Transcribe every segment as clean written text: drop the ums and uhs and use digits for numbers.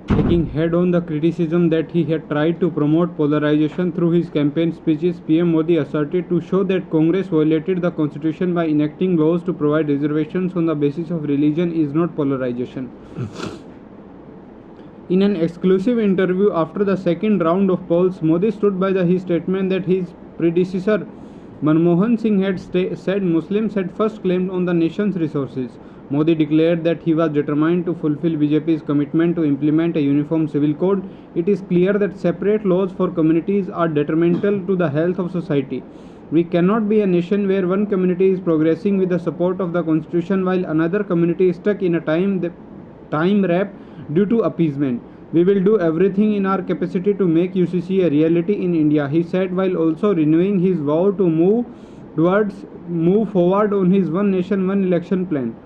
Taking head-on the criticism that he had tried to promote polarization through his campaign speeches, PM Modi asserted to show that Congress violated the constitution by enacting laws to provide reservations on the basis of religion is not polarization. In an exclusive interview after the second round of polls, Modi stood by his statement that his predecessor Manmohan Singh had said Muslims had first claimed on the nation's resources. Modi declared that he was determined to fulfill BJP's commitment to implement a uniform civil code. It is clear that separate laws for communities are detrimental to the health of society. We cannot be a nation where one community is progressing with the support of the constitution while another community is stuck in a time wrap due to appeasement. We will do everything in our capacity to make UCC a reality in India, he said, while also renewing his vow to move forward on his One Nation, One Election plan.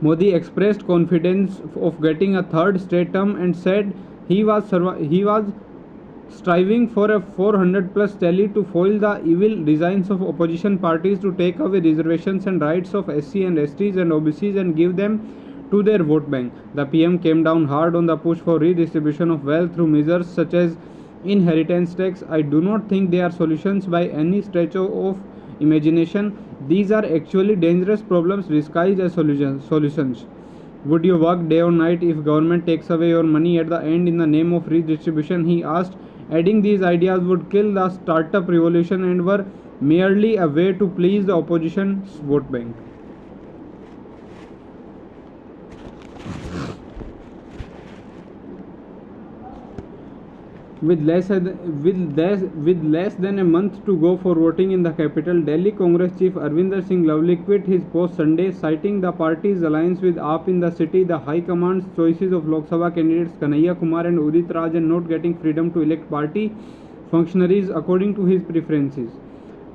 Modi expressed confidence of getting a third state term and said he was striving for a 400+ tally to foil the evil designs of opposition parties to take away reservations and rights of SC and STs and OBCs and give them to their vote bank. The PM came down hard on the push for redistribution of wealth through measures such as inheritance tax. I do not think they are solutions by any stretch of imagination. These are actually dangerous problems disguised as solutions. Would you work day or night if government takes away your money at the end in the name of redistribution, he asked, adding these ideas would kill the startup revolution and were merely a way to please the opposition's vote bank. With less than a month to go for voting in the capital, Delhi Congress chief Arvinder Singh Lovely quit his post Sunday, citing the party's alliance with AAP in the city, the High Command's choices of Lok Sabha candidates Kanhaiya Kumar and Udit Raj, and not getting freedom to elect party functionaries according to his preferences.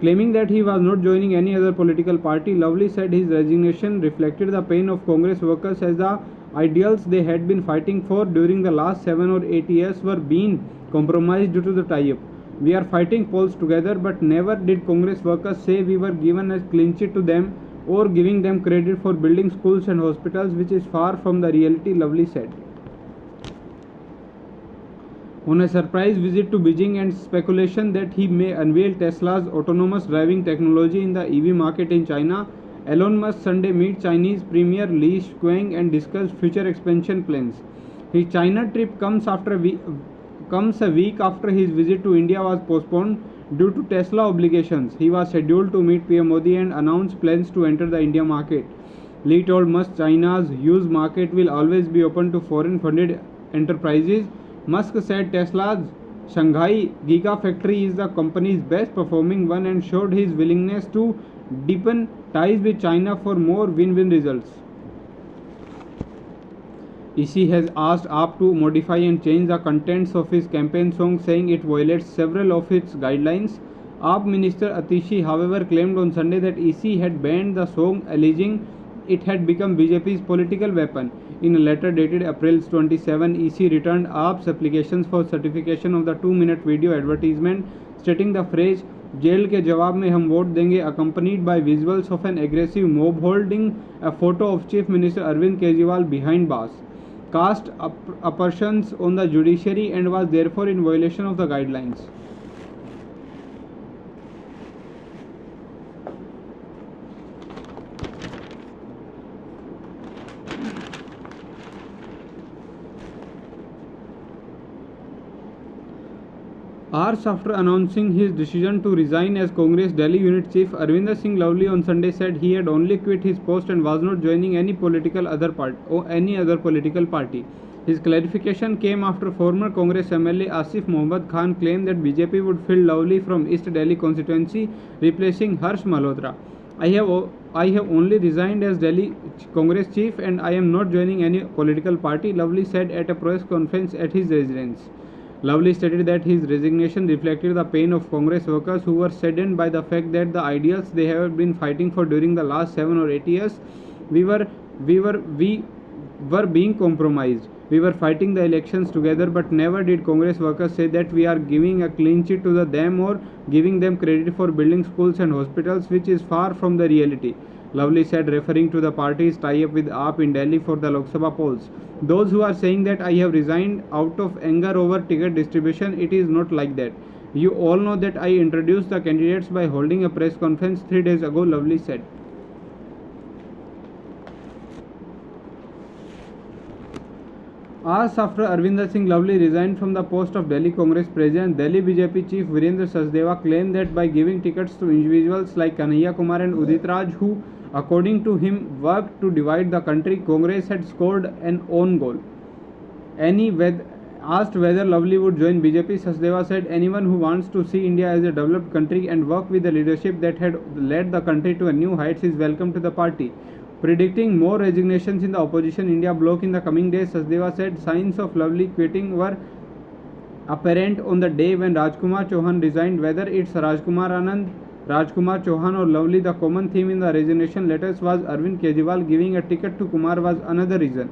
Claiming that he was not joining any other political party, Lovely said his resignation reflected the pain of Congress workers as the ideals they had been fighting for during the last 7 or 8 years were being compromised due to the tie-up. We are fighting polls together, but never did Congress workers say we were given a clean sheet to them or giving them credit for building schools and hospitals, which is far from the reality, Lovely said. On a surprise visit to Beijing and speculation that he may unveil Tesla's autonomous driving technology in the EV market in China, Elon Musk Sunday met Chinese Premier Li Qiang and discussed future expansion plans. His China trip comes a week after his visit to India was postponed due to Tesla obligations. He was scheduled to meet PM Modi and announce plans to enter the India market. Li told Musk China's used market will always be open to foreign-funded enterprises. Musk said Tesla's Shanghai Gigafactory is the company's best performing one and showed his willingness to deepen ties with China for more win-win results. EC has asked AAP to modify and change the contents of his campaign song, saying it violates several of its guidelines. AAP Minister Atishi, however, claimed on Sunday that EC had banned the song, alleging it had become BJP's political weapon. In a letter dated April 27, EC returned AAP's applications for certification of the 2-minute video advertisement, stating the phrase "jail के जवाब में हम vote देंगे" accompanied by visuals of an aggressive mob holding a photo of Chief Minister Arvind Kejriwal behind bars, cast aspersions on the judiciary and was therefore in violation of the guidelines. Hours after announcing his decision to resign as Congress Delhi Unit Chief, Arvinder Singh Lovely on Sunday said he had only quit his post and was not joining any other political party. His clarification came after former Congress MLA Asif Mohammad Khan claimed that BJP would fill Lovely from East Delhi constituency, replacing Harsh Malhotra. I have only resigned as Delhi Congress Chief and I am not joining any political party, Lovely said at a press conference at his residence. Lovely stated that his resignation reflected the pain of Congress workers who were saddened by the fact that the ideals they have been fighting for during the last 7 or 8 years were being compromised. We were fighting the elections together, but never did Congress workers say that we are giving a clean sheet to them or giving them credit for building schools and hospitals, which is far from the reality. Lovely said, referring to the party's tie-up with AAP in Delhi for the Lok Sabha polls. Those who are saying that I have resigned out of anger over ticket distribution, it is not like that. You all know that I introduced the candidates by holding a press conference 3 days ago, Lovely said. Hours after Arvinder Singh Lovely resigned from the post of Delhi Congress President, Delhi BJP Chief Virendra Sachdeva claimed that by giving tickets to individuals like Kanhaiya Kumar and Udit Raj, who, according to him, worked to divide the country, Congress had scored an own goal. Asked whether Lovely would join BJP, Sachdeva said, anyone who wants to see India as a developed country and work with the leadership that had led the country to a new heights is welcome to the party. Predicting more resignations in the opposition India bloc in the coming days, Sachdeva said signs of Lovely quitting were apparent on the day when Rajkumar Chauhan resigned. Whether it's Rajkumar Anand, Rajkumar Chauhan or Lovely, the common theme in the resignation letters was Arvind Kejriwal giving a ticket to Kumar was another reason.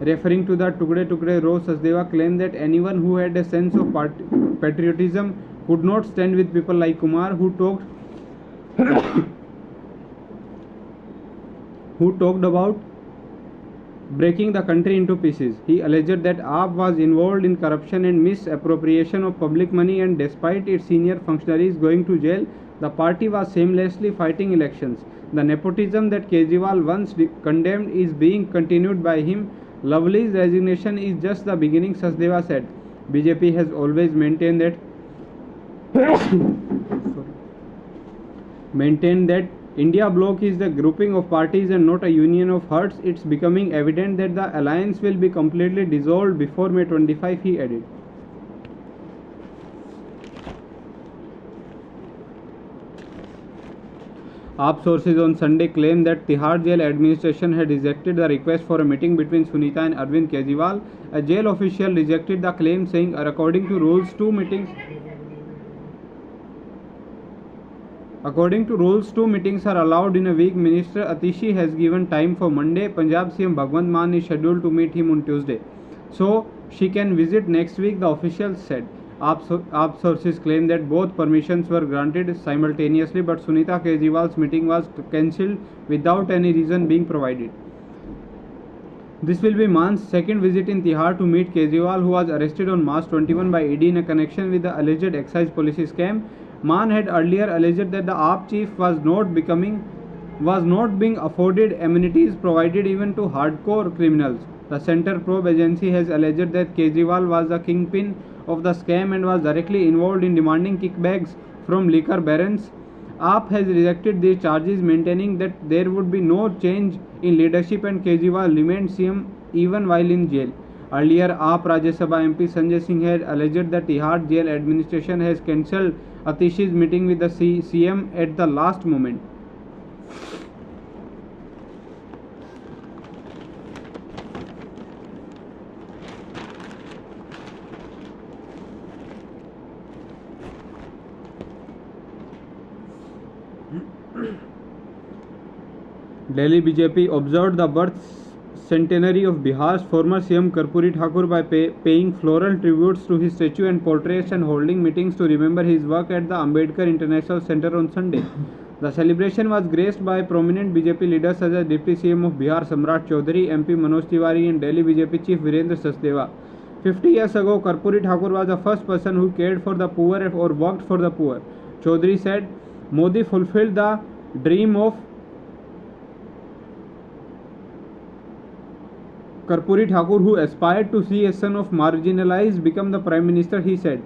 Referring to the Tukde Tukde row, Sachdeva claimed that anyone who had a sense of patriotism could not stand with people like Kumar who talked about breaking the country into pieces. He alleged that AAP was involved in corruption and misappropriation of public money, and despite its senior functionaries going to jail, the party was shamelessly fighting elections. The nepotism that Kejriwal once condemned is being continued by him. Lovely's resignation is just the beginning, Sachdeva said. BJP has always maintained that India bloc is the grouping of parties and not a union of hearts. It's becoming evident that the alliance will be completely dissolved before May 25, he added. AAP sources on Sunday claimed that Tihar jail administration had rejected the request for a meeting between Sunita and Arvind Kejriwal. A jail official rejected the claim, saying according to rules, two meetings are allowed in a week. Minister Atishi has given time for Monday. Punjab CM Bhagwant Mann is scheduled to meet him on Tuesday, so she can visit next week, the officials said. AAP sources claim that both permissions were granted simultaneously, but Sunita Kejriwal's meeting was cancelled without any reason being provided. This will be Mann's second visit in Tihar to meet Kejriwal, who was arrested on March 21 by ED in a connection with the alleged excise policy scam. Mann had earlier alleged that the AAP chief was not being afforded amenities provided even to hardcore criminals. The Center Probe Agency has alleged that Kejriwal was the kingpin of the scam and was directly involved in demanding kickbacks from liquor barons. AAP has rejected these charges, maintaining that there would be no change in leadership and Kejriwal remained CM even while in jail. Earlier, AAP Rajya Sabha MP Sanjay Singh had alleged that Tihar jail administration has cancelled Atishi's meeting with the CM at the last moment. Delhi BJP observed the birth centenary of Bihar's former CM Karpuri Thakur by paying floral tributes to his statue and portraits and holding meetings to remember his work at the Ambedkar International Center on Sunday. The celebration was graced by prominent BJP leaders such as Deputy CM of Bihar Samrat Chaudhary, MP Manoj Tiwari and Delhi BJP Chief Virendra Sachdeva. 50 years ago, Karpuri Thakur was the first person who cared for the poor or worked for the poor. Chaudhary said, Modi fulfilled the dream of Karpuri Thakur, who aspired to see a son of marginalized become the Prime Minister, he said.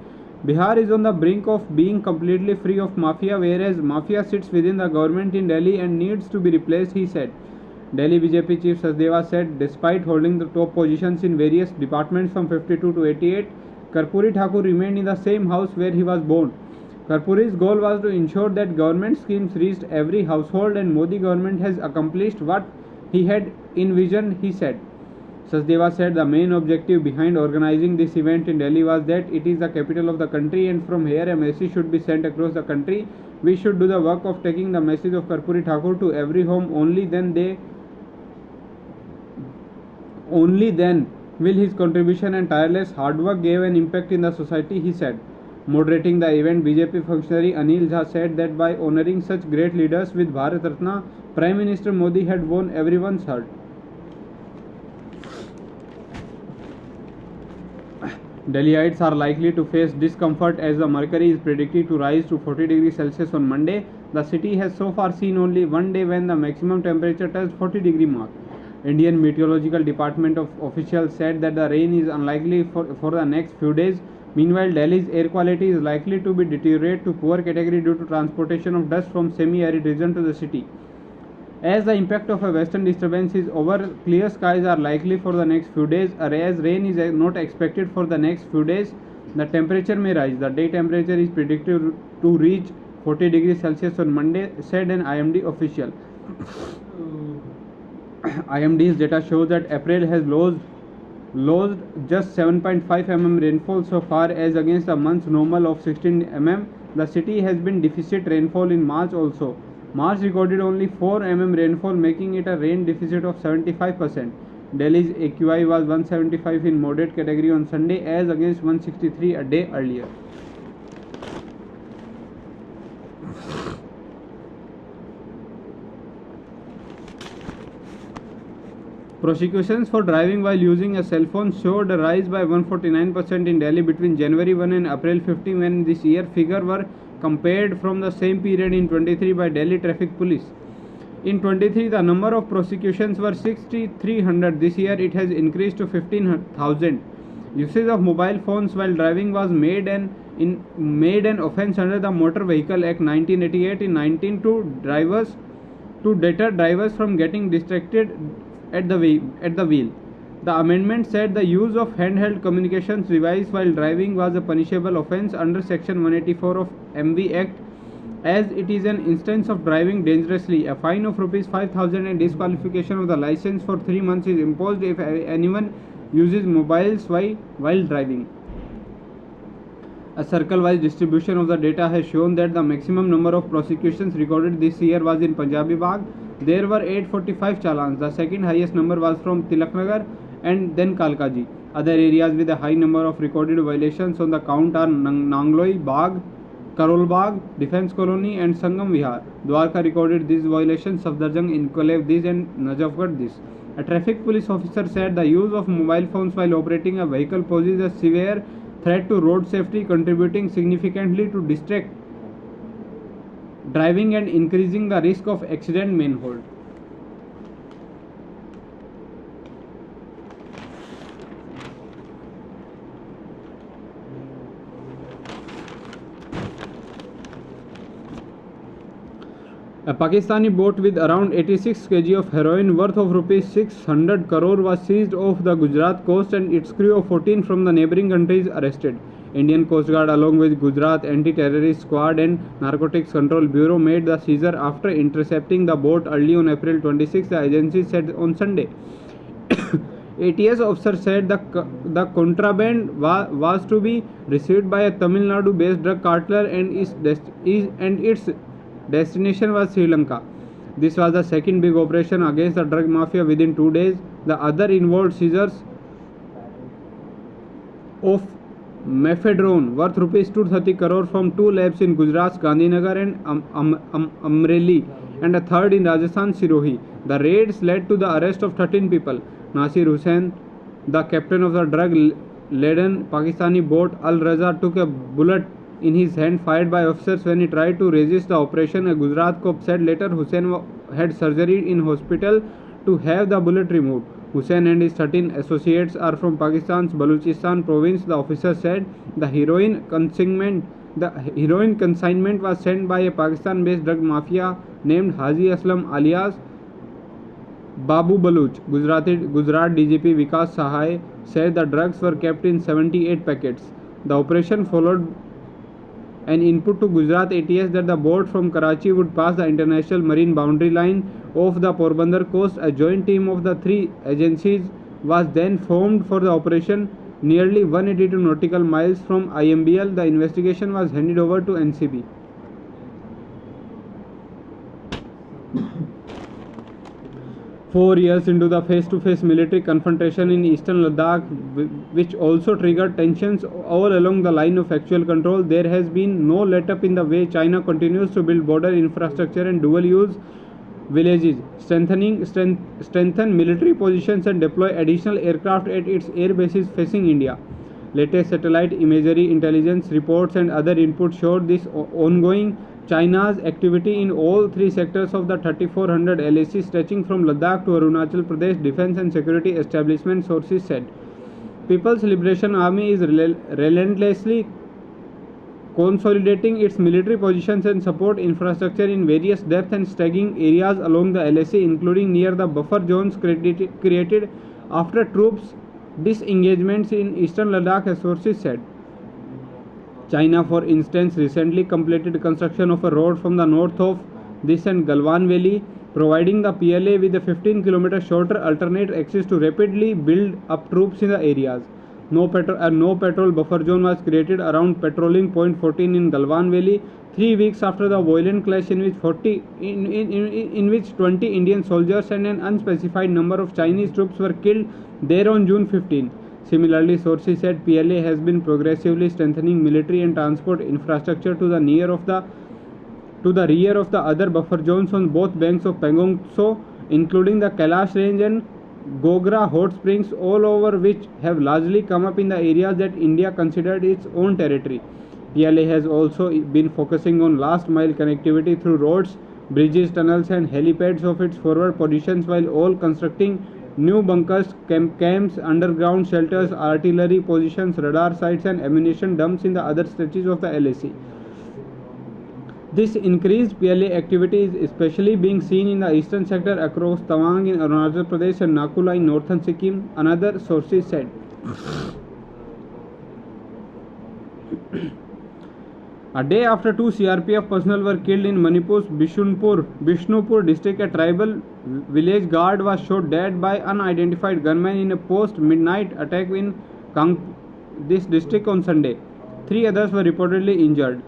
Bihar is on the brink of being completely free of mafia, whereas mafia sits within the government in Delhi and needs to be replaced, he said. Delhi BJP Chief Sachdeva said, despite holding the top positions in various departments from 52 to 88, Karpuri Thakur remained in the same house where he was born. Karpuri's goal was to ensure that government schemes reached every household, and Modi government has accomplished what he had envisioned, he said. Sachdeva said the main objective behind organizing this event in Delhi was that it is the capital of the country and from here a message should be sent across the country. We should do the work of taking the message of Karpuri Thakur to every home. Only then will his contribution and tireless hard work give an impact in the society, he said. Moderating the event, BJP functionary Anil Jha said that by honoring such great leaders with Bharat Ratna, Prime Minister Modi had won everyone's heart. Delhiites are likely to face discomfort as the mercury is predicted to rise to 40 degrees Celsius on Monday. The city has so far seen only one day when the maximum temperature touched 40-degree mark. Indian Meteorological Department of officials said that the rain is unlikely for the next few days. Meanwhile, Delhi's air quality is likely to be deteriorate to poor category due to transportation of dust from semi-arid region to the city. As the impact of a western disturbance is over, clear skies are likely for the next few days. As rain is not expected for the next few days, the temperature may rise. The day temperature is predicted to reach 40 degrees Celsius on Monday, said an IMD official. IMD's data shows that April has lost just 7.5 mm rainfall so far as against a month's normal of 16 mm. The city has been deficit rainfall in March also. March recorded only 4 mm rainfall, making it a rain deficit of 75%. Delhi's AQI was 175 in moderate category on Sunday as against 163 a day earlier. Prosecutions for driving while using a cell phone showed a rise by 149% in Delhi between January 1 and April 15 when this year figure were compared from the same period in 23 by Delhi Traffic Police. In 23, the number of prosecutions were 6,300. This year, it has increased to 15,000. Usage of mobile phones while driving was made an offence under the Motor Vehicle Act 1988 in 19 to deter drivers from getting distracted at the wheel. The amendment said the use of handheld communications device while driving was a punishable offence under Section 184 of MV Act, as it is an instance of driving dangerously. A fine of Rs 5,000 and disqualification of the license for 3 months is imposed if anyone uses mobiles while driving. A circle-wise distribution of the data has shown that the maximum number of prosecutions recorded this year was in Punjabi Bagh. There were 845 challans. The second highest number was from Tilaknagar and then Kalkaji. Other areas with a high number of recorded violations on the count are Nangloi Bagh, Karol Bagh, Defence Colony and Sangam Vihar. Dwarka recorded these violations, Safdarjung Enclave this and Najafgarh this. A traffic police officer said the use of mobile phones while operating a vehicle poses a severe threat to road safety, contributing significantly to distract driving and increasing the risk of accident manhold. A Pakistani boat with around 86 kg of heroin worth of Rs 600 crore was seized off the Gujarat coast and its crew of 14 from the neighbouring countries arrested. Indian Coast Guard along with Gujarat Anti-Terrorist Squad and Narcotics Control Bureau made the seizure after intercepting the boat early on April 26, the agency said on Sunday. ATS officer said the contraband was to be received by a Tamil Nadu based drug cartel and its destination was Sri Lanka. This was the second big operation against the drug mafia within 2 days. The other involved seizures of mephedrone worth Rs 230 crore from 2 labs in Gujarat's Gandhinagar and Amreli and a third in Rajasthan Sirohi. The raids led to the arrest of 13 people. Nasir Hussain, the captain of the drug-laden Pakistani boat Al Raza, took a bullet in his hand fired by officers when he tried to resist the operation. A Gujarat cop said later Hussain had surgery in hospital to have the bullet removed. Hussain and his 13 associates are from Pakistan's Baluchistan province. The officer said the heroin consignment was sent by a Pakistan-based drug mafia named Haji Aslam alias Babu Baluch. Gujarat DGP Vikas Sahai said the drugs were kept in 78 packets. The operation followed an input to Gujarat ATS that the boat from Karachi would pass the international marine boundary line off the Porbandar coast. A joint team of the 3 agencies was then formed for the operation nearly 182 nautical miles from IMBL. The investigation was handed over to NCB. Four years into the face-to-face military confrontation in eastern Ladakh, which also triggered tensions all along the line of actual control, there has been no let-up in the way China continues to build border infrastructure and dual-use villages, strengthen military positions and deploy additional aircraft at its air bases facing India. Latest satellite imagery, intelligence reports and other inputs showed this ongoing China's activity in all three sectors of the 3400 LAC stretching from Ladakh to Arunachal Pradesh defense and security establishment, sources said. People's Liberation Army is relentlessly consolidating its military positions and support infrastructure in various depth and staging areas along the LAC, including near the buffer zones created after troops disengagements in eastern Ladakh, as sources said. China, for instance, recently completed construction of a road from the north of this and Galwan Valley, providing the PLA with a 15-kilometer shorter alternate access to rapidly build up troops in the areas. No patrol buffer zone was created around patrolling point 14 in Galwan Valley 3 weeks after the violent clash in which 20 Indian soldiers and an unspecified number of Chinese troops were killed there on June 15. Similarly, sources said PLA has been progressively strengthening military and transport infrastructure to the rear of the other buffer zones on both banks of Pangong Tso, including the Kailash Range and Gogra hot springs, all over which have largely come up in the areas that India considered its own territory. PLA has also been focusing on last mile connectivity through roads, bridges, tunnels and helipads of its forward positions, while all constructing new bunkers, camps, underground shelters, artillery positions, radar sites and ammunition dumps in the other stretches of the LAC. This increased PLA activity is especially being seen in the eastern sector across Tawang in Arunachal Pradesh and Nakula in northern Sikkim, another sources said. A day after 2 CRPF personnel were killed in Manipur's Bishnupur district, a tribal village guard was shot dead by unidentified gunmen in a post-midnight attack in this district on Sunday. 3 others were reportedly injured.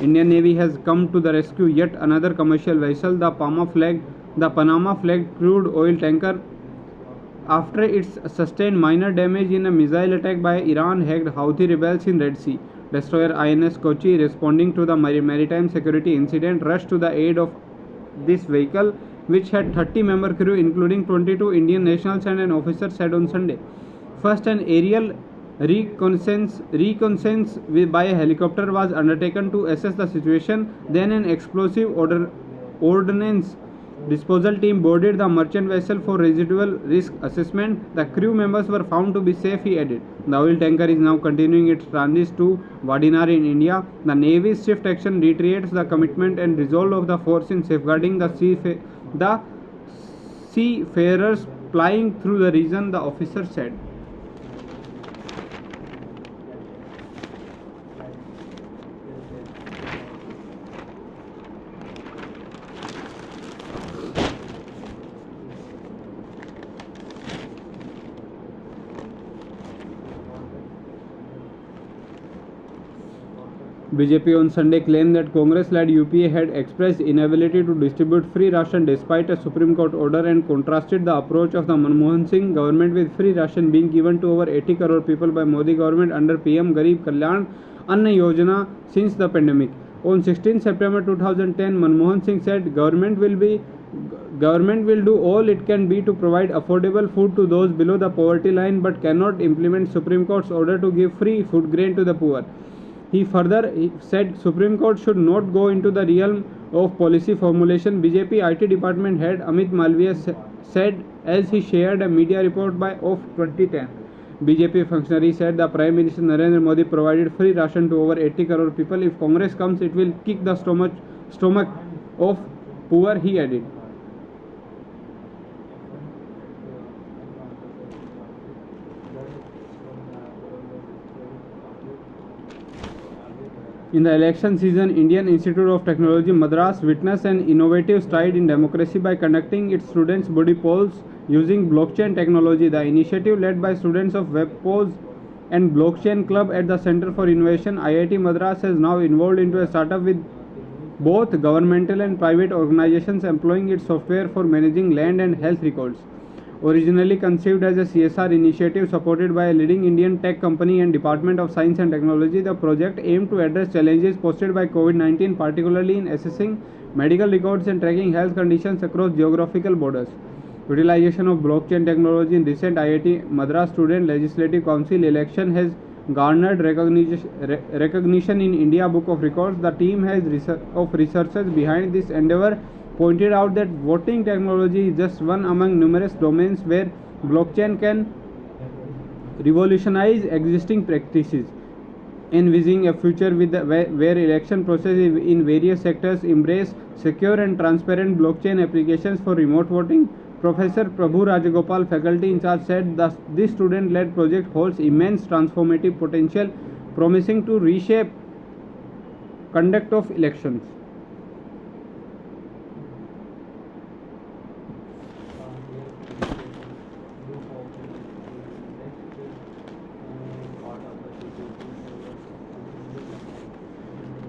Indian Navy has come to the rescue yet another commercial vessel, the Panama-flagged crude oil tanker, after its sustained minor damage in a missile attack by Iran-backed Houthi rebels in Red Sea. Destroyer INS Kochi, responding to the maritime security incident, rushed to the aid of this vehicle, which had 30-member crew including 22 Indian nationals and an officer, said on Sunday. First, an aerial reconnaissance by a helicopter was undertaken to assess the situation. Then an explosive ordnance disposal team boarded the merchant vessel for residual risk assessment. The crew members were found to be safe, he added. The oil tanker is now continuing its transit to Vadinar in India. The Navy's swift action reiterates the commitment and resolve of the force in safeguarding the seafarers plying through the region, the officer said. BJP on Sunday claimed that Congress-led UPA had expressed inability to distribute free ration despite a Supreme Court order, and contrasted the approach of the Manmohan Singh government with free ration being given to over 80 crore people by Modi government under PM Garib Kalyan Anna Yojana since the pandemic. On 16 September 2010, Manmohan Singh said government will do all it can be to provide affordable food to those below the poverty line, but cannot implement Supreme Court's order to give free food grain to the poor. He further said Supreme Court should not go into the realm of policy formulation. BJP IT department head Amit Malviya said as he shared a media report of 2010. BJP functionary said the Prime Minister Narendra Modi provided free ration to over 80 crore people. If Congress comes, it will kick the stomach of poor, he added. In the election season, Indian Institute of Technology Madras witnessed an innovative stride in democracy by conducting its students' body polls using blockchain technology. The initiative, led by students of WebPose and Blockchain Club at the Center for Innovation, IIT Madras, has now evolved into a startup with both governmental and private organizations employing its software for managing land and health records. Originally conceived as a CSR initiative supported by a leading Indian tech company and Department of Science and Technology, the project aimed to address challenges posed by COVID-19, particularly in assessing medical records and tracking health conditions across geographical borders. Utilization of blockchain technology in recent IIT Madras Student Legislative Council election has garnered recognition in India Book of Records. The team of researchers behind this endeavor pointed out that voting technology is just one among numerous domains where blockchain can revolutionize existing practices, envisaging a future where election processes in various sectors embrace secure and transparent blockchain applications for remote voting. Professor Prabhu Rajagopal, faculty in charge, said that this student-led project holds immense transformative potential, promising to reshape conduct of elections.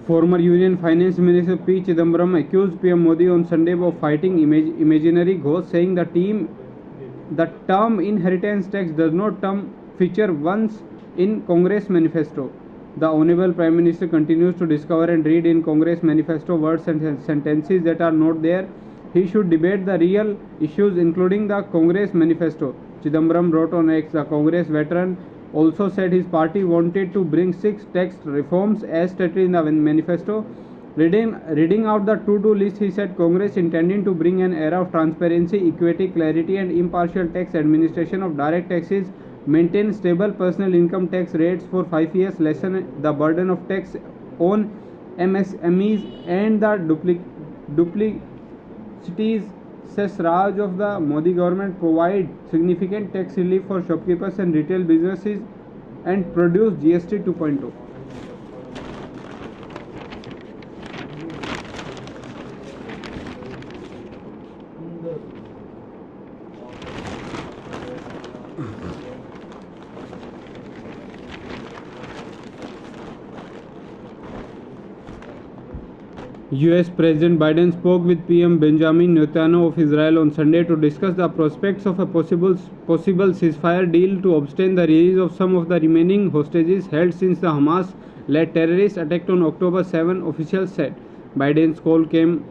Former Union Finance Minister P. Chidambaram accused PM Modi on Sunday of fighting imaginary ghosts, saying the term inheritance tax does not feature once in Congress manifesto. The Honorable Prime Minister continues to discover and read in Congress manifesto words and sentences that are not there. He should debate the real issues, including the Congress manifesto. Chidambaram wrote on X. The Congress veteran also said his party wanted to bring 6 tax reforms as stated in the manifesto. Reading out the to-do list, he said Congress intending to bring an era of transparency, equity, clarity and impartial tax administration of direct taxes, maintain stable personal income tax rates for 5 years, lessen the burden of tax on MSMEs and the duplicities cess Raj of the Modi government, provide significant tax relief for shopkeepers and retail businesses and produce GST 2.0. US President Biden spoke with PM Benjamin Netanyahu of Israel on Sunday to discuss the prospects of a possible ceasefire deal to obtain the release of some of the remaining hostages held since the Hamas-led terrorist attack on October 7, officials said. Biden's call came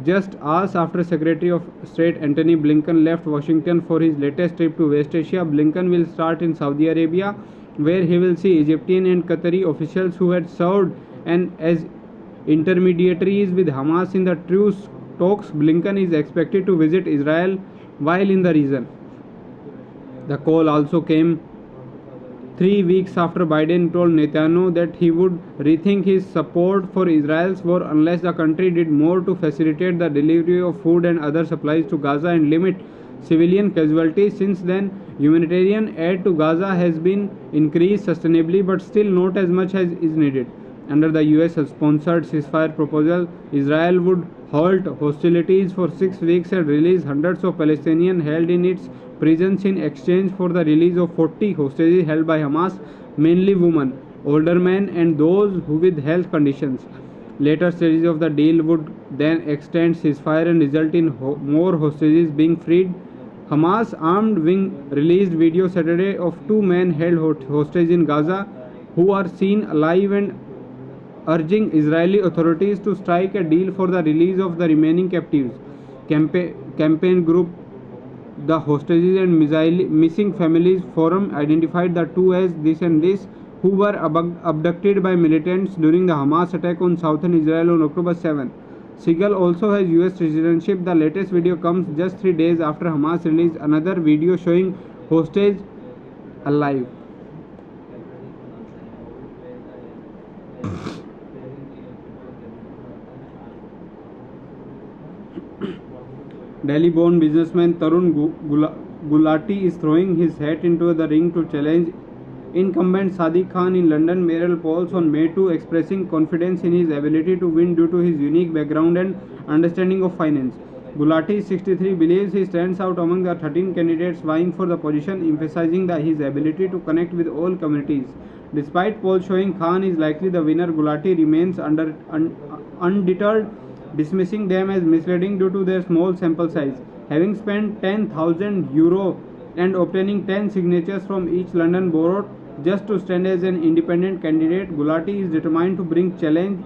just hours after Secretary of State Antony Blinken left Washington for his latest trip to West Asia. Blinken will start in Saudi Arabia, where he will see Egyptian and Qatari officials who had served as intermediaries with Hamas in the truce talks. Blinken is expected to visit Israel while in the region. The call also came 3 weeks after Biden told Netanyahu that he would rethink his support for Israel's war unless the country did more to facilitate the delivery of food and other supplies to Gaza and limit civilian casualties. Since then, humanitarian aid to Gaza has been increased sustainably, but still not as much as is needed. Under the US-sponsored ceasefire proposal, Israel would halt hostilities for 6 weeks and release hundreds of Palestinians held in its prisons in exchange for the release of 40 hostages held by Hamas, mainly women, older men and those who with health conditions. Later stages of the deal would then extend ceasefire and result in more hostages being freed. Hamas armed wing released video Saturday of 2 men held hostage in Gaza who are seen alive and urging Israeli authorities to strike a deal for the release of the remaining captives. Campaign group The Hostages and Missing Families Forum identified the two as this and this, who were abducted by militants during the Hamas attack on southern Israel on October 7. Segal also has US citizenship. The latest video comes just 3 days after Hamas released another video showing hostage alive. Delhi-born businessman Tarun Gulati is throwing his hat into the ring to challenge incumbent Sadiq Khan in London mayoral polls on May 2, expressing confidence in his ability to win due to his unique background and understanding of finance. Gulati, 63, believes he stands out among the 13 candidates vying for the position, emphasizing his ability to connect with all communities. Despite polls showing Khan is likely the winner, Gulati remains undeterred dismissing them as misleading due to their small sample size. Having spent €10,000 and obtaining 10 signatures from each London borough just to stand as an independent candidate, Gulati is determined to bring change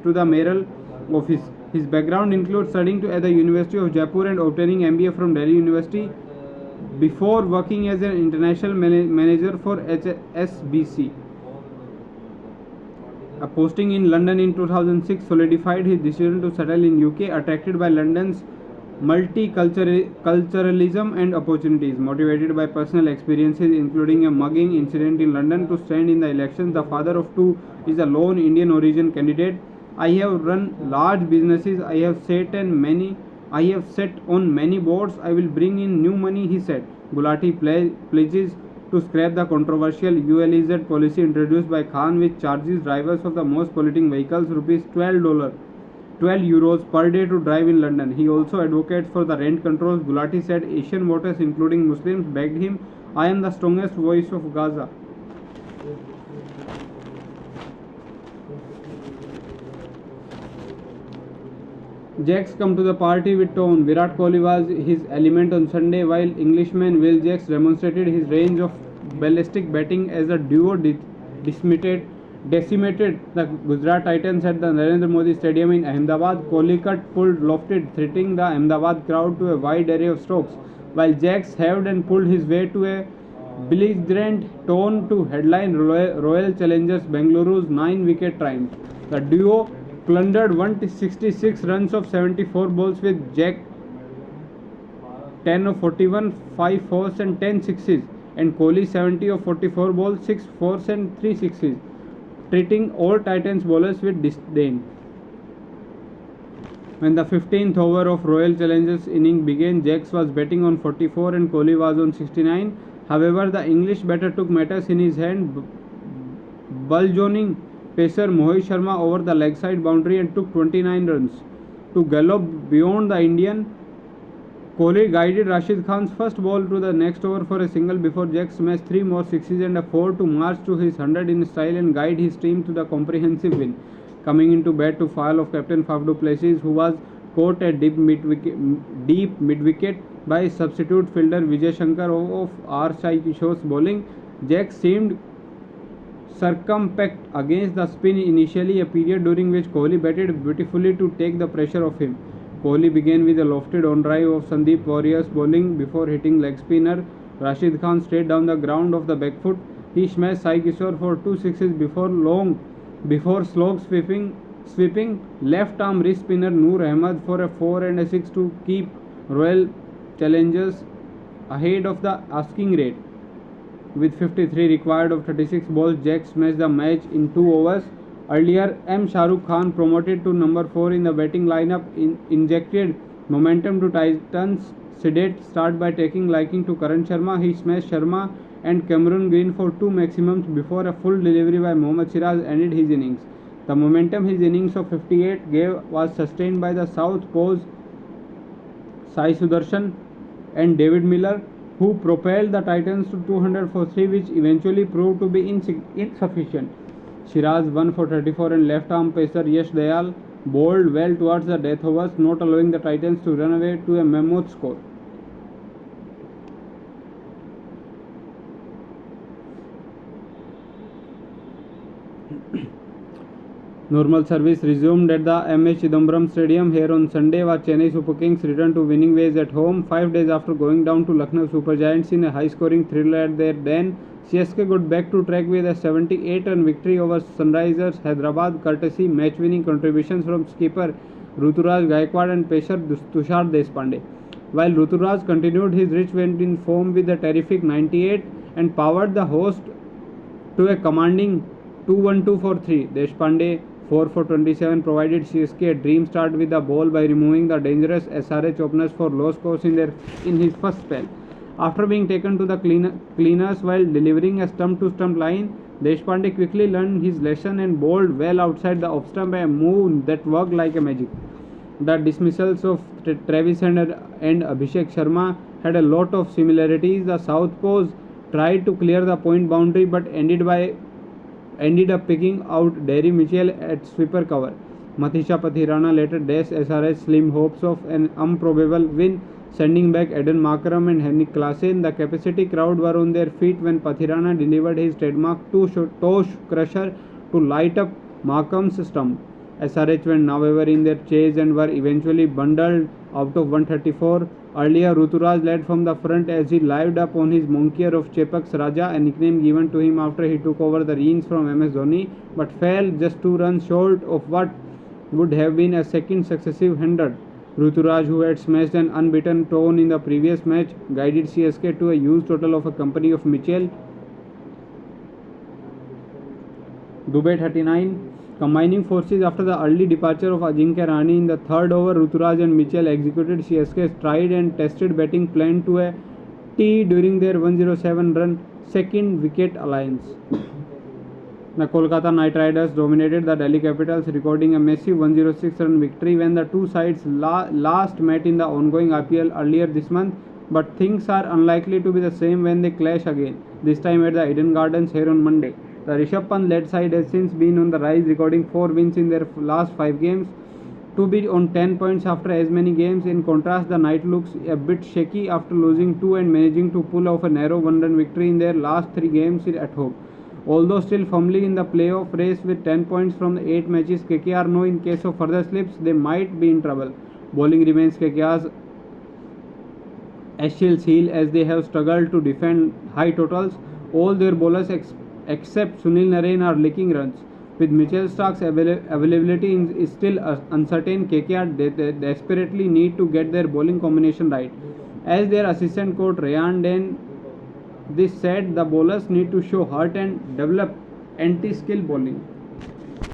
to the mayoral office. His background includes studying at the University of Jaipur and obtaining MBA from Delhi University before working as an international manager for HSBC. A posting in London in 2006 solidified his decision to settle in UK, attracted by London's multiculturalism and opportunities. Motivated by personal experiences, including a mugging incident in London to stand in the elections, the father of two is a lone Indian origin candidate. I have run large businesses. I have sat on many boards. I will bring in new money, he said. Gulati pledges to scrap the controversial ULEZ policy introduced by Khan, which charges drivers of the most polluting vehicles €12 per day to drive in London. He also advocates for the rent controls. Gulati said Asian voters, including Muslims, begged him, "I am the strongest voice of Gaza." Jacks come to the party with tone. Virat Kohli was his element on Sunday, while Englishman Will Jacks demonstrated his range of ballistic batting as the duo decimated the Gujarat Titans at the Narendra Modi Stadium in Ahmedabad. Kohli pulled lofted, threatening the Ahmedabad crowd to a wide array of strokes, while Jacks halved and pulled his way to a belligerent tone to headline Royal Challengers Bengaluru's 9-wicket triumph. The duo plundered 166 runs of 74 balls, with Jack 10 of 41, 5 fours and 10 sixes, and Kohli 70 of 44 balls, 6 fours and 3 sixes, treating all Titans bowlers with disdain. When the 15th over of Royal Challengers innings began, Jacks was batting on 44 and Kohli was on 69. However, the English batter took matters in his hand, bulldozing pacer Mohit Sharma over the leg side boundary and took 29 runs. To gallop beyond the Indian, Kohli guided Rashid Khan's first ball to the next over for a single before Jacks smashed 3 more sixes and a 4 to march to his 100 in style and guide his team to the comprehensive win. Coming into bat to foul of captain Faf du Plessis, who was caught at deep mid-wicket by substitute fielder Vijay Shankar of R. Sai Kishore's bowling, Jacks seemed circumspect against the spin initially, a period during which Kohli batted beautifully to take the pressure off him. Kohli began with a lofted on-drive of Sandeep Warrior's bowling before hitting leg spinner Rashid Khan straight down the ground of the back foot. He smashed Sai Kishore for 2 sixes before slow sweeping left arm wrist spinner Noor Ahmed for a 4 and a 6 to keep Royal Challengers ahead of the asking rate. With 53 required of 36 balls, Jacks smashed the match in 2 overs. Earlier, M. Shahrukh Khan, promoted to number 4 in the batting lineup, injected momentum to Titans' sedate start by taking liking to Karan Sharma. He smashed Sharma and Cameron Green for 2 maximums before a full delivery by Mohammad Siraj ended his innings. The momentum his innings of 58 gave was sustained by the Southpaws Sai Sudarshan and David Miller, who propelled the Titans to 200 for 3, which eventually proved to be insufficient. Siraj 1 for 34 and left arm pacer Yash Dayal bowled well towards the death overs, not allowing the Titans to run away to a mammoth score. Normal service resumed at the M.A. Chidambaram Stadium here on Sunday, while Chennai Super Kings returned to winning ways at home. 5 days after going down to Lucknow Super Giants in a high-scoring thriller at their den, CSK got back to track with a 78-run victory over Sunrisers Hyderabad, courtesy match-winning contributions from skipper Ruturaj Gaikwad and pacer Tushar Deshpande. While Ruturaj continued his rich in form with a terrific 98 and powered the host to a commanding 2-1-2 for 3, Deshpande 4 for 27 provided CSK a dream start with the ball by removing the dangerous SRH openers for low scores in his first spell. After being taken to the cleaners while delivering a stump-to-stump line, Deshpande quickly learned his lesson and bowled well outside the off-stump, a move that worked like a magic. The dismissals of Travis Head and Abhishek Sharma had a lot of similarities. The Southpaws tried to clear the point boundary but ended up picking out Derry Mitchell at sweeper cover. Matisha Pathirana later dashed SRH slim hopes of an improbable win, sending back Eden Markram and Henrik Klassen. The capacity crowd were on their feet when Pathirana delivered his trademark toe crusher to light up Markram's stump. SRH went however in their chase and were eventually bundled out of 134. Earlier, Ruturaj led from the front as he lived up on his monkier of Chepax Raja, a nickname given to him after he took over the reins from MS Dhoni, but fell just 2 runs short of what would have been a second successive 100. Ruturaj, who had smashed an unbeaten tone in the previous match, guided CSK to a huge total of a company of Mitchell. Dubey 39. Combining forces after the early departure of Ajinkya Rahane in the third over, Ruturaj and Mitchell executed CSK's tried and tested batting plan to a T during their 107-run second wicket alliance. The Kolkata Knight Riders dominated the Delhi Capitals, recording a massive 106-run victory when the two sides last met in the ongoing IPL earlier this month. But things are unlikely to be the same when they clash again, this time at the Eden Gardens here on Monday. The Rishabh Pant-led side has since been on the rise, recording 4 wins in their last 5 games, to be on 10 points after as many games. In contrast, the Knight looks a bit shaky after losing 2 and managing to pull off a narrow 1-run victory in their last 3 games at home. Although still firmly in the playoff race with 10 points from the 8 matches, KKR know in case of further slips, they might be in trouble. Bowling remains KKR's Achilles heel as they have struggled to defend high totals. All their bowlers except Sunil Narine are leaking runs. With Mitchell Stark's availability is still uncertain, KKR desperately need to get their bowling combination right. As their assistant coach Rayan Den this said, the bowlers need to show heart and develop anti-skill bowling.